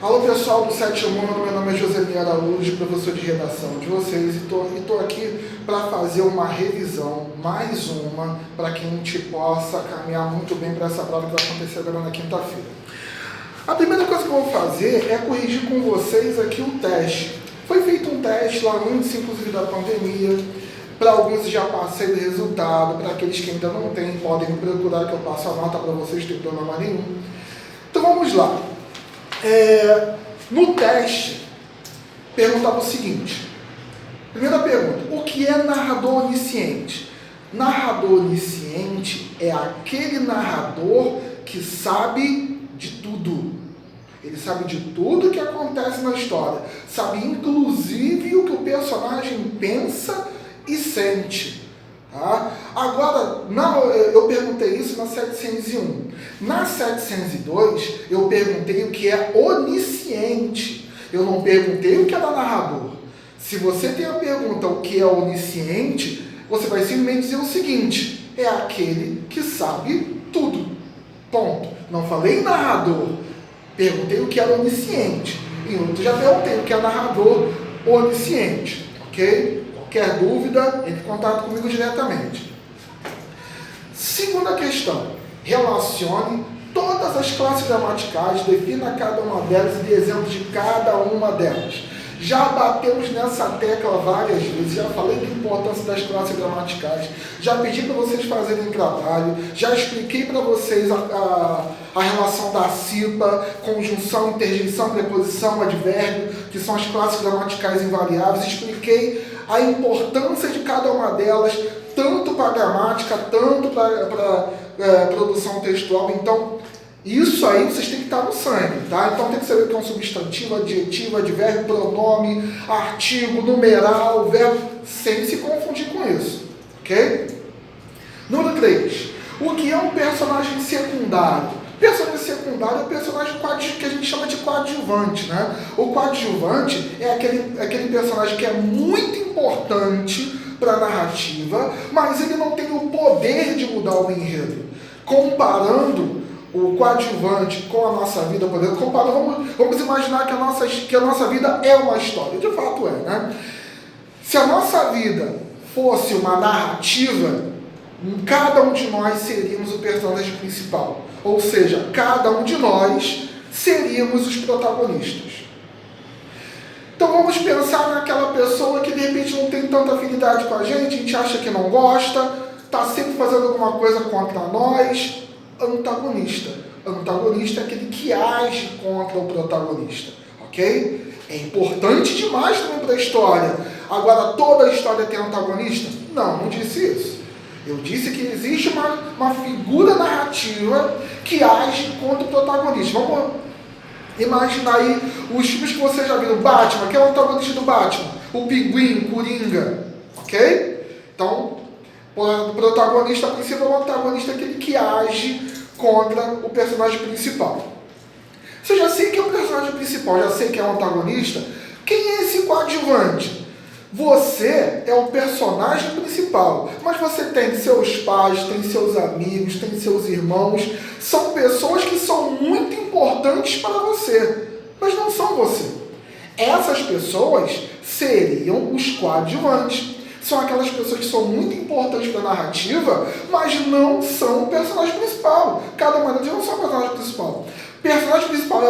Alô pessoal do Sétimo Ano, meu nome é José Araújo, professor de redação de vocês, e estou aqui para fazer uma revisão, mais uma, para que a gente possa caminhar muito bem para essa prova que vai acontecer agora na quinta-feira. A primeira coisa que eu vou fazer é corrigir com vocês aqui o teste. Foi feito um teste lá antes, inclusive, da pandemia. Para alguns já passei o resultado, para aqueles que ainda não têm, podem me procurar que eu passo a nota para vocês, não tem problema nenhum. Então vamos lá. No teste, perguntava o seguinte. Primeira pergunta, o que é narrador onisciente? Narrador onisciente é aquele narrador que sabe de tudo. Ele sabe de tudo que acontece na história. Sabe inclusive o que o personagem pensa e sente. Tá? Agora, eu perguntei isso na 701. Na 702, eu perguntei o que é onisciente. Eu não perguntei o que era narrador. Se você tem a pergunta o que é onisciente, você vai simplesmente dizer o seguinte: é aquele que sabe tudo. Ponto. Não falei narrador. Perguntei o que era onisciente. Em outro já perguntei o que é narrador onisciente. Ok? Qualquer dúvida, entre em contato comigo diretamente. Segunda questão. Relacione todas as classes gramaticais, defina cada uma delas e dê exemplos de cada uma delas. Já batemos nessa tecla várias vezes, já falei da importância das classes gramaticais, já pedi para vocês fazerem trabalho, já expliquei para vocês a relação da CIPA, conjunção, interjeição, preposição, advérbio, que são as classes gramaticais invariáveis, expliquei a importância de cada uma delas, tanto para a gramática, tanto para produção textual. Então, isso aí vocês têm que estar no sangue, tá? Então tem que saber o que é um substantivo, adjetivo, advérbio, pronome, artigo, numeral, verbo, sem se confundir com isso, ok? Número 3. O que é um personagem secundário? Personagem secundário é o personagem que a gente chama de coadjuvante, né? O coadjuvante é aquele personagem que é muito importante para a narrativa, mas ele não tem o poder de mudar o enredo. Comparando o coadjuvante com a nossa vida, por exemplo, vamos imaginar que a nossa vida é uma história. De fato é, né? Se a nossa vida fosse uma narrativa, cada um de nós seríamos o personagem principal. Ou seja, cada um de nós seríamos os protagonistas. Então vamos pensar naquela pessoa que de repente não tem tanta afinidade com a gente acha que não gosta, está sempre fazendo alguma coisa contra nós. Antagonista. Antagonista é aquele que age contra o protagonista. Ok? É importante demais também para a história. Agora, toda a história tem antagonista? Não disse isso. Eu disse que existe uma figura narrativa que age contra o protagonista. Vamos imaginar aí os filmes que você já viu. Batman, que é o antagonista do Batman? O Pinguim, Coringa. Ok? Então, o protagonista principal é o antagonista, aquele que age contra o personagem principal. Se eu já sei que é o personagem principal, já sei que é o antagonista, quem é esse coadjuvante? Você é o personagem principal, mas você tem seus pais, tem seus amigos, tem seus irmãos, são pessoas que são muito importantes para você, mas não são você. Essas pessoas seriam os coadjuvantes. São aquelas pessoas que são muito importantes para a narrativa, mas não são o personagem principal. Cada uma delas não são o personagem principal. Personagem principal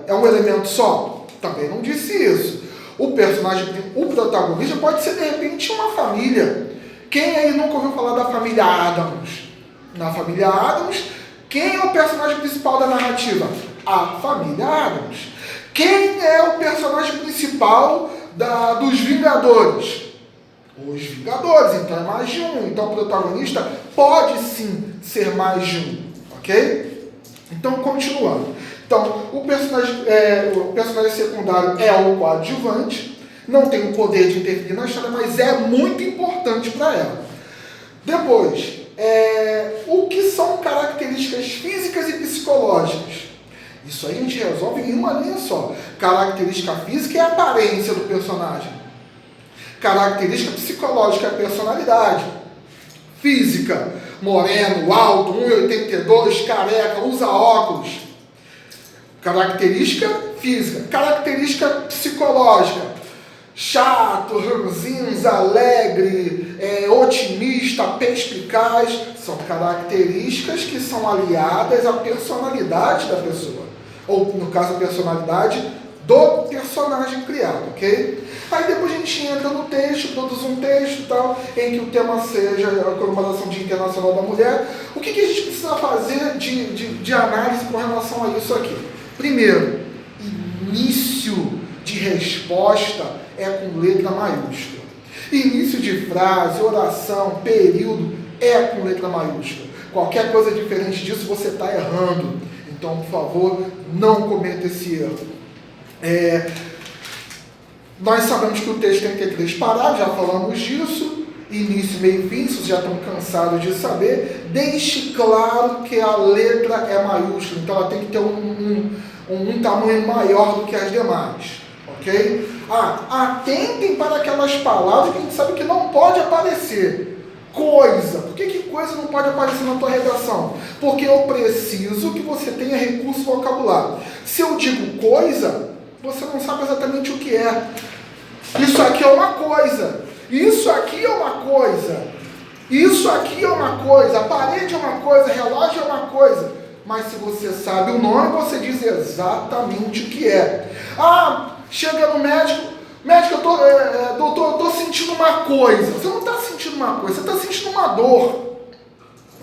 é um elemento só? Também não disse isso. O protagonista pode ser, de repente, uma família. Quem aí nunca ouviu falar da família Addams? Na família Addams, quem é o personagem principal da narrativa? A família Addams. Quem é o personagem principal dos Vingadores? Os Vingadores, então é mais de um. Então o protagonista pode sim ser mais de um, ok? Então, continuando. Então, o personagem secundário é o coadjuvante, não tem o poder de interferir na história, mas é muito importante para ela. Depois, o que são características físicas e psicológicas? Isso aí a gente resolve em uma linha só. Característica física é a aparência do personagem. Característica psicológica é a personalidade. Física, moreno, alto, 1,82, careca, usa óculos. Característica física. Característica psicológica. Chato, ranzinza, alegre, otimista, perspicaz. São características que são aliadas à personalidade da pessoa. Ou, no caso, a personalidade do personagem criado, ok? Aí depois a gente entra no texto, produz um texto e tal, em que o tema seja a comemoração Dia Internacional da Mulher. O que a gente precisa fazer de análise com relação a isso aqui? Primeiro, início de resposta é com letra maiúscula. Início de frase, oração, período é com letra maiúscula. Qualquer coisa diferente disso você está errando. Então, por favor, não cometa esse erro. Nós sabemos que o texto tem que ter 3 parágrafos, já falamos disso, início, meio e fim, vocês já estão cansados de saber. Deixe claro que a letra é maiúscula, então ela tem que ter um tamanho maior do que as demais, ok? Atentem para aquelas palavras que a gente sabe que não pode aparecer. Coisa. Por que coisa não pode aparecer na tua redação? Porque eu preciso que você tenha recurso vocabulário. Se eu digo coisa, você não sabe exatamente o que é. Isso aqui é uma coisa. Isso aqui é uma coisa. Isso aqui é uma coisa. A parede é uma coisa. Relógio é uma coisa. Mas se você sabe o nome, você diz exatamente o que é. Chega no médico. Médico, doutor, eu estou sentindo uma coisa. Você não está sentindo uma coisa, você está sentindo uma dor.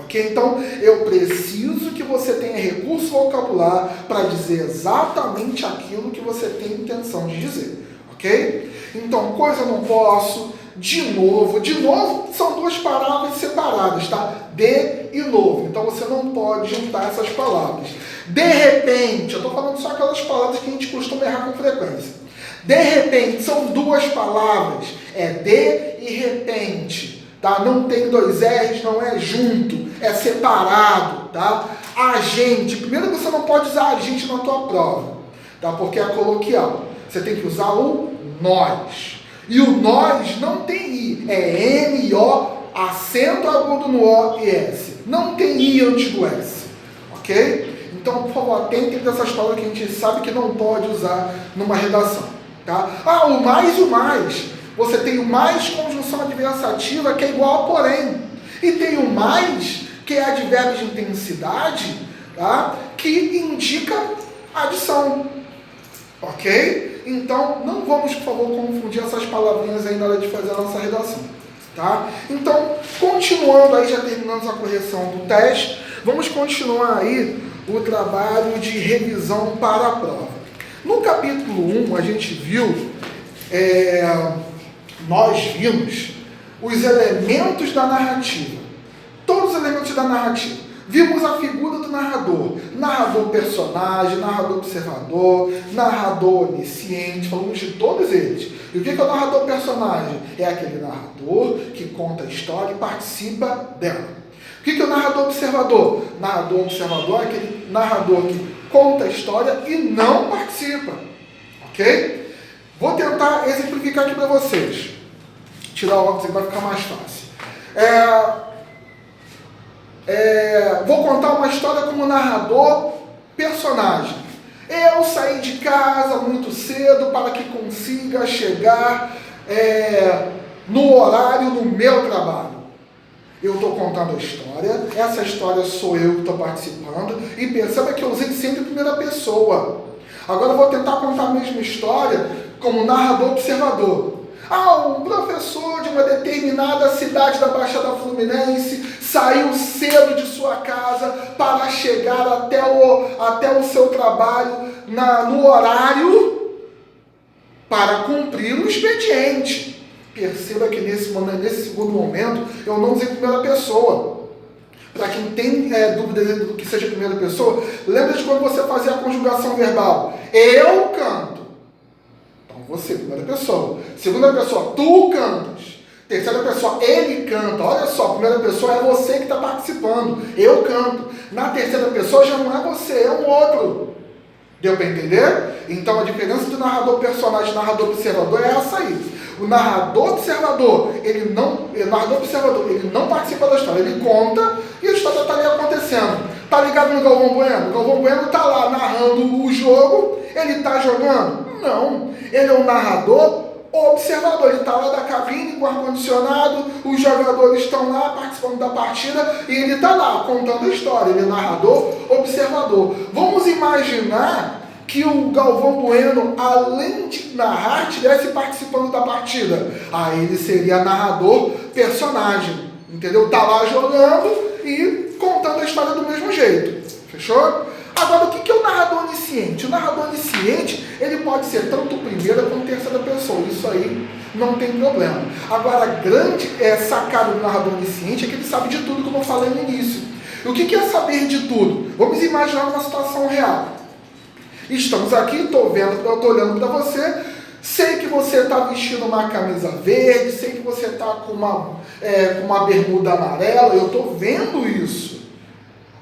Ok? Então, eu preciso que você tenha recurso vocabular para dizer exatamente aquilo que você tem intenção de dizer. Ok? Então, coisa eu não posso. De novo são 2 palavras separadas, tá? De e novo. Então, você não pode juntar essas palavras. De repente, eu estou falando só aquelas palavras que a gente costuma errar com frequência. De repente, são 2 palavras, de e repente, tá? Não tem 2 R's, não é junto, é separado, tá? Agente, primeiro você não pode usar agente na tua prova, tá? Porque é coloquial, você tem que usar o nós, e o nós não tem I, é N-O, acento agudo no O e S, não tem I antes do S, ok? Então, por favor, atentem dessas palavras que a gente sabe que não pode usar numa redação. Tá? O mais. Você tem o mais conjunção adversativa, que é igual a porém. E tem o mais, que é advérbio de intensidade, tá? Que indica adição. Ok? Então, não vamos, por favor, confundir essas palavrinhas aí na hora de fazer a nossa redação. Tá? Então, continuando aí, já terminamos a correção do teste, vamos continuar aí o trabalho de revisão para a prova. No capítulo 1, a gente viu, nós vimos os elementos da narrativa. Todos os elementos da narrativa. Vimos a figura do narrador. Narrador personagem, narrador observador, narrador onisciente, falamos de todos eles. E o que é o narrador personagem? É aquele narrador que conta a história e participa dela. O que é o narrador observador? Narrador observador é aquele narrador que conta a história e não participa. Ok? Vou tentar exemplificar aqui para vocês. Tirar o óculos aqui vai ficar mais fácil. Vou contar uma história como narrador personagem. Eu saí de casa muito cedo para que consiga chegar no horário do meu trabalho. Eu estou contando a história, essa história sou eu que estou participando, e perceba que eu usei sempre a primeira pessoa. Agora eu vou tentar contar a mesma história como narrador observador. Um professor de uma determinada cidade da Baixada Fluminense saiu cedo de sua casa para chegar até o seu trabalho no horário para cumprir o expediente. Perceba que nesse segundo momento eu não usei primeira pessoa. Para quem tem dúvidas do que seja primeira pessoa, lembra de quando você fazia a conjugação verbal? Eu canto. Então você, primeira pessoa. Segunda pessoa, tu cantas. Terceira pessoa, ele canta. Olha só, primeira pessoa é você que está participando. Eu canto. Na terceira pessoa já não é você, é um outro. Deu para entender? Então a diferença do narrador personagem e narrador observador é essa aí. O narrador observador, ele não participa da história, ele conta e a história está ali acontecendo. Tá ligado no Galvão Bueno? O Galvão Bueno tá lá narrando o jogo, ele tá jogando? Não. Ele é um narrador observador, ele tá lá da cabine com ar-condicionado, os jogadores estão lá participando da partida e ele tá lá contando a história. Ele é narrador observador. Vamos imaginar que o Galvão Bueno, além de narrar, estivesse participando da partida. Aí ele seria narrador personagem, entendeu? Tá lá jogando e contando a história do mesmo jeito. Fechou? Agora, o que é o narrador onisciente? O narrador onisciente, ele pode ser tanto primeira como terceira pessoa. Isso aí não tem problema. Agora, a grande sacada do narrador onisciente é que ele sabe de tudo, como eu falei no início. E o que é saber de tudo? Vamos imaginar uma situação real. Estamos aqui, estou olhando para você, sei que você está vestindo uma camisa verde, sei que você está com uma bermuda amarela, eu estou vendo isso.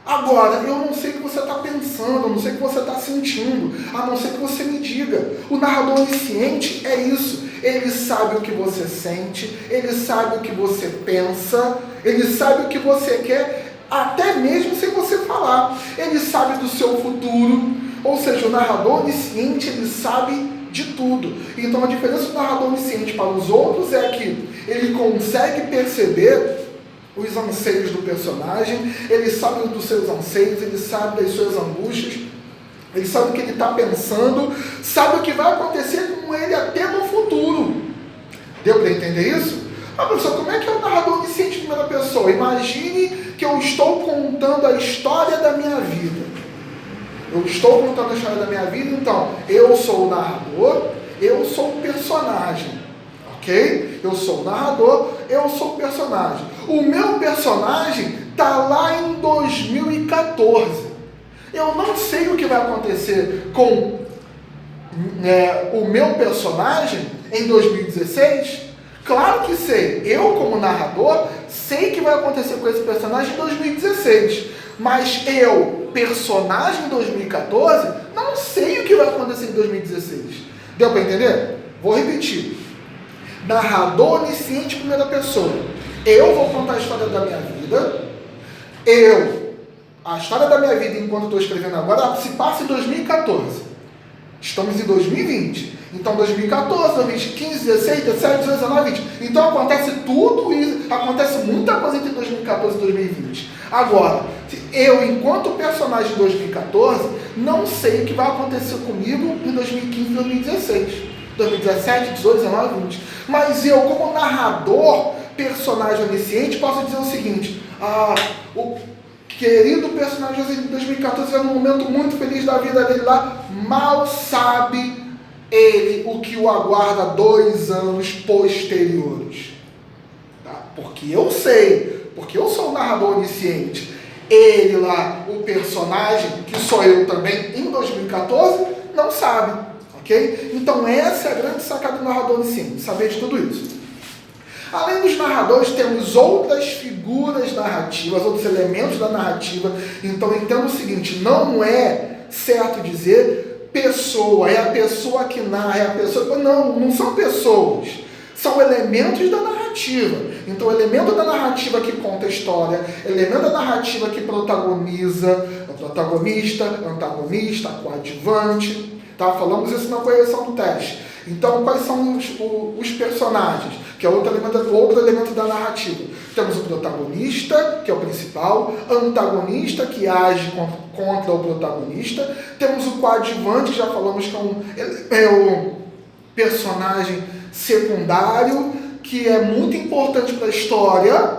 Agora, eu não sei o que você está pensando, eu não sei o que você está sentindo, a não ser que você me diga. O narrador onisciente é isso. Ele sabe o que você sente, ele sabe o que você pensa, ele sabe o que você quer, até mesmo sem você falar. Ele sabe do seu futuro. Ou seja, o narrador onisciente, ele sabe de tudo. Então, a diferença do narrador onisciente para os outros é que ele consegue perceber os anseios do personagem, ele sabe dos seus anseios, ele sabe das suas angústias, ele sabe o que ele está pensando, sabe o que vai acontecer com ele até no futuro. Deu para entender isso? Ah, professor, como é que é o narrador onisciente de primeira pessoa? Imagine que eu estou contando a história da minha vida. Eu estou contando a história da minha vida, então, eu sou o narrador, eu sou o personagem. Ok? Eu sou o narrador, eu sou o personagem. O meu personagem está lá em 2014. Eu não sei o que vai acontecer com o meu personagem em 2016. Claro que sei. Eu, como narrador, sei que vai acontecer com esse personagem em 2016. Mas eu, personagem em 2014, não sei o que vai acontecer em 2016. Deu para entender? Vou repetir. Narrador onisciente, primeira pessoa. Eu vou contar a história da minha vida. A história da minha vida, enquanto estou escrevendo agora, se passa em 2014. Estamos em 2020. Então, 2014, 2015, 16, 17, 18, 19, 20. Então, acontece tudo isso. Acontece muita coisa entre 2014 e 2020. Agora, eu, enquanto personagem de 2014, não sei o que vai acontecer comigo em 2015 e 2016. 2017, 18, 19, 20. Mas eu, como narrador, personagem onisciente, posso dizer o seguinte: o querido personagem de 2014 era um momento muito feliz da vida dele lá, mal sabe ele o que o aguarda 2 anos posteriores. Tá? Porque eu sei, porque eu sou o narrador onisciente. Ele lá, o personagem, que sou eu também, em 2014, não sabe. Okay? Então essa é a grande sacada do narrador onisciente, saber de tudo isso. Além dos narradores, temos outras figuras narrativas, outros elementos da narrativa. Então entenda o seguinte: não é certo dizer pessoa, é a pessoa que narra, é a pessoa... Não são pessoas, são elementos da narrativa. Então, elemento da narrativa que conta a história, elemento da narrativa que protagoniza, o protagonista, antagonista, coadjuvante. Tá? Falamos isso na correção do teste. Então, quais são os personagens? Que é outro elemento da narrativa. Temos o protagonista, que é o principal, antagonista, que age contra o protagonista. Temos o coadjuvante, que já falamos que é o personagem secundário, que é muito importante para a história,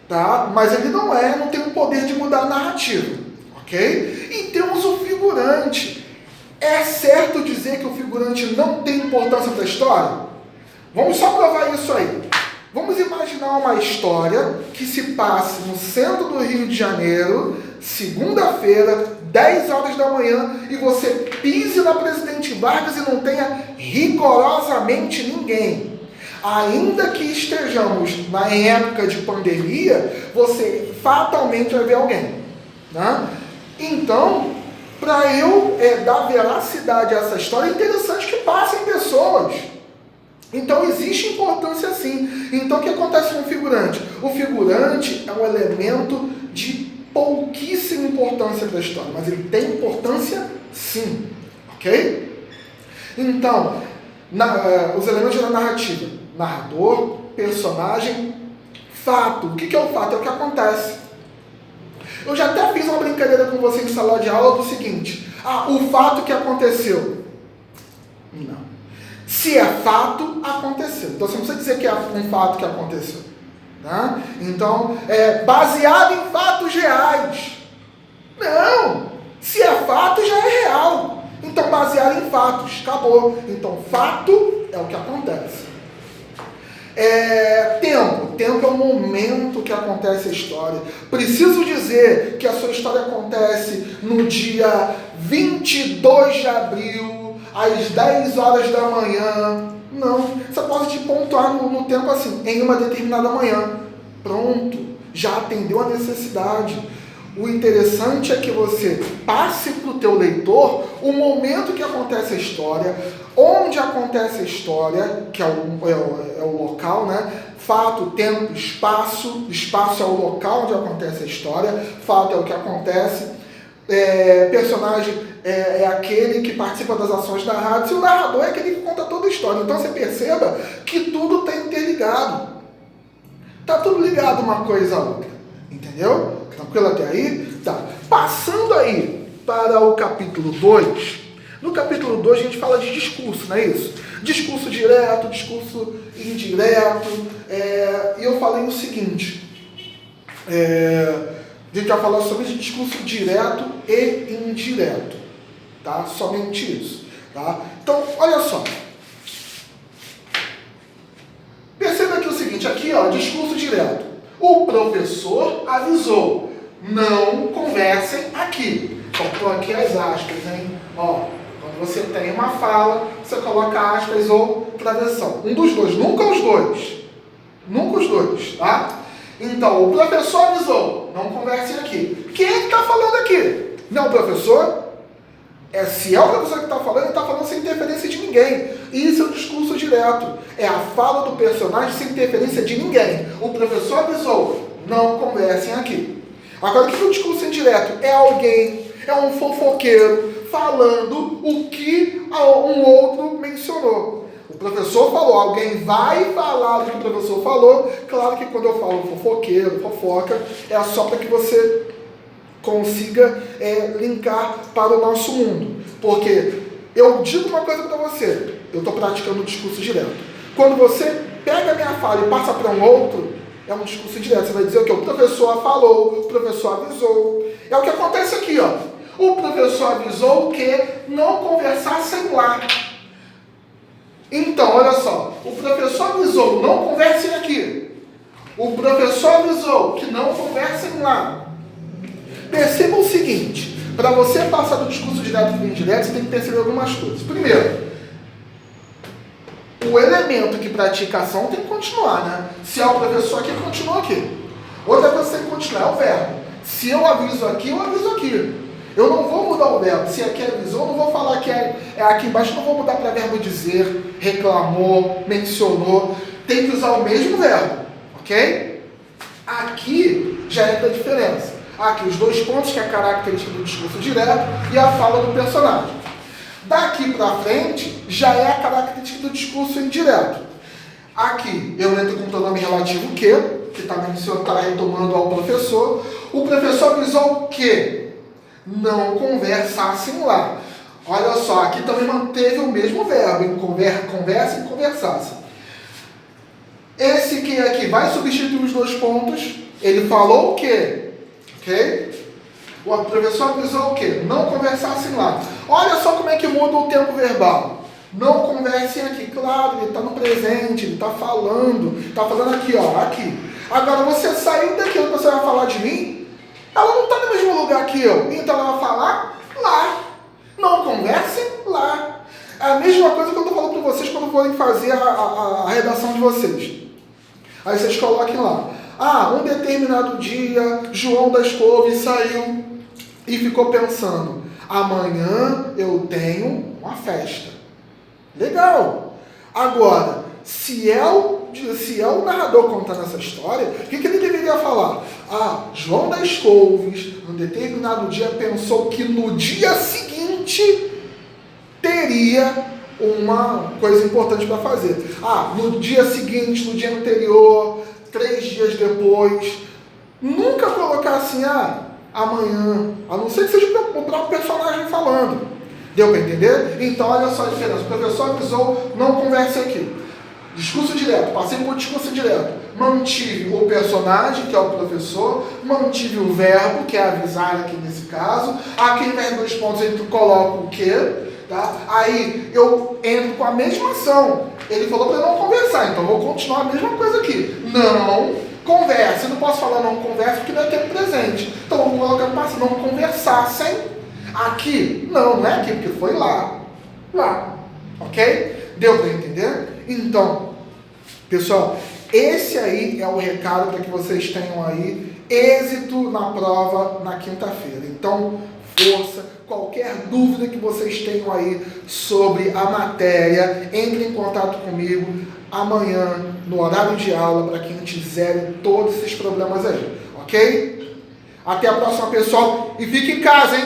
tá? Mas ele não tem o poder de mudar a narrativa. Ok? E temos o figurante. É certo dizer que o figurante não tem importância para a história? Vamos só provar isso aí. Vamos imaginar uma história que se passe no centro do Rio de Janeiro, segunda-feira, 10 horas da manhã, e você pise na Presidente Vargas e não tenha rigorosamente ninguém. Ainda que estejamos na época de pandemia, você fatalmente vai ver alguém. Né? Então, para eu dar veracidade a essa história, é interessante que passem pessoas. Então, existe importância sim. Então, o que acontece com o figurante? O figurante é um elemento de pouquíssima importância para a história, mas ele tem importância sim, ok? Então, os elementos da narrativa: narrador, personagem, fato. O que é o fato? É o que acontece. Eu já até fiz uma brincadeira com você em sala de aula do seguinte: o fato que aconteceu. Não. Se é fato, aconteceu. Então você não precisa dizer que é um fato que aconteceu. Tá? Então, baseado em fatos reais. Não. Se é fato, já é real. Então, baseado em fatos. Acabou. Então, fato é o que acontece. Tempo. Tempo é o momento que acontece a história. Preciso dizer que a sua história acontece no dia 22 de abril, às 10 horas da manhã. Não. Você pode pontuar no tempo assim, em uma determinada manhã. Pronto. Já atendeu a necessidade. O interessante é que você passe para o teu leitor o momento que acontece a história, onde acontece a história, que é o local, né? Fato, tempo, espaço. Espaço é o local onde acontece a história. Fato é o que acontece. Personagem é aquele que participa das ações narradas. E o narrador é aquele que conta toda a história. Então você perceba que tudo está interligado. Está tudo ligado uma coisa a outra. Entendeu? Tranquilo até aí? Tá. Passando aí para o capítulo 2. No capítulo 2 a gente fala de discurso, não é isso? Discurso direto, discurso indireto. E eu falei o seguinte. A gente vai falar sobre discurso direto e indireto. Tá? Somente isso. Tá? Então, olha só. Perceba aqui o seguinte, aqui ó, discurso direto. O professor avisou, não conversem aqui. Então, estou aqui as aspas, hein? Ó, quando você tem uma fala, você coloca aspas ou travessão. Um dos dois, nunca os dois. Nunca os dois, tá? Então, o professor avisou, não conversem aqui. Quem é que está falando aqui? Não, o professor? Se é o professor que está falando, ele está falando sem interferência de ninguém. Isso é o discurso direto. É a fala do personagem sem interferência de ninguém. O professor avisou, não conversem aqui. Agora, o que é o discurso indireto? É alguém, é um fofoqueiro falando o que um outro mencionou. O professor falou, alguém vai falar do que o professor falou. Claro que quando eu falo fofoqueiro, fofoca, é só para que você consiga linkar para o nosso mundo. Porque eu digo uma coisa para você, eu estou praticando o discurso direto. Quando você pega a minha fala e passa para um outro, é um discurso direto. Você vai dizer o que? O professor falou, o professor avisou. É o que acontece aqui, ó. O professor avisou que não conversassem lá. Então, olha só. O professor avisou, não conversem aqui. O professor avisou que não conversem lá. Perceba o seguinte, para você passar do discurso direto para o indireto, você tem que perceber algumas coisas. Primeiro, o elemento que pratica a ação tem que continuar, né? Se é o professor aqui, continua aqui. Outra coisa que tem que continuar é o verbo. Se eu aviso aqui, eu aviso aqui. Eu não vou mudar o verbo. Se aqui avisou, eu não vou falar que é aqui embaixo, eu não vou mudar para verbo dizer, reclamou, mencionou. Tem que usar o mesmo verbo, ok? Aqui já entra a diferença. Aqui os dois pontos, que é a característica do discurso direto e a fala do personagem. Daqui para frente, já é a característica do discurso indireto. Aqui, eu entro com o pronome relativo que está retomando ao professor. O professor avisou que não conversassem lá. Olha só, aqui também manteve o mesmo verbo, em conversa e conversassem. Esse que aqui vai substituir os dois pontos. Ele falou o quê? Ok? O professor avisou o quê? Não conversassem lá. Olha só como é que muda o tempo verbal. Não conversem aqui. Claro, ele está no presente, ele está falando. Está falando aqui, ó, aqui. Agora, você saiu daquilo que você vai falar de mim, ela não está no mesmo lugar que eu. Então, ela vai falar lá. Não conversem lá. É a mesma coisa que eu estou falando para vocês quando forem fazer a redação de vocês. Aí vocês coloquem lá. Um determinado dia, João das Couves saiu e ficou pensando, amanhã eu tenho uma festa. Legal. Agora, se é o se é o narrador contando essa história, o que ele deveria falar? João das Couves, num determinado dia, pensou que no dia seguinte teria uma coisa importante para fazer. No dia seguinte, no dia anterior, 3 dias depois. Nunca colocar assim, amanhã, a não ser que seja o próprio personagem falando. Deu para entender? Então, olha só a diferença. O professor avisou, não converse aqui. Discurso direto, passei por discurso direto. Mantive o personagem, que é o professor, mantive o verbo, que é avisar aqui nesse caso. Aqui em 2 pontos ele coloca o quê? Tá? Aí eu entro com a mesma ação. Ele falou para eu não conversar, então eu vou continuar a mesma coisa aqui. Não converse. Eu não posso falar não converse porque não é tempo presente. Então eu vou colocar para não conversassem. Aqui, não é aqui, porque foi lá. Lá. Ok? Deu para entender? Então, pessoal, esse aí é o recado para que vocês tenham aí êxito na prova na quinta-feira. Então, força. Qualquer dúvida que vocês tenham aí sobre a matéria, entre em contato comigo amanhã, no horário de aula, para que a gente zere todos esses problemas aí, ok? Até a próxima, pessoal, e fique em casa, hein?